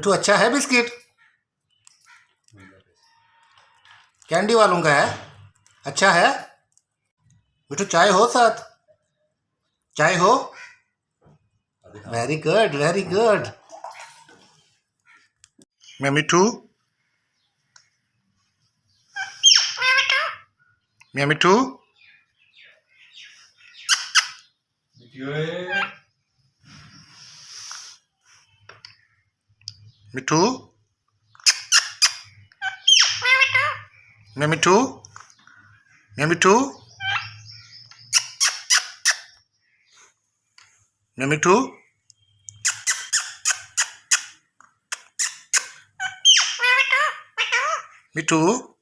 मिठू अच्छा है biscuit? Candy वालों का है? अच्छा है? मिठू चाय हो साथ? चाय हो? Very good, very good. मैं मिठू, मैं मिठू, मिठू, मैं मिठू, मैं मिठू, मैं मिठू, मिठू।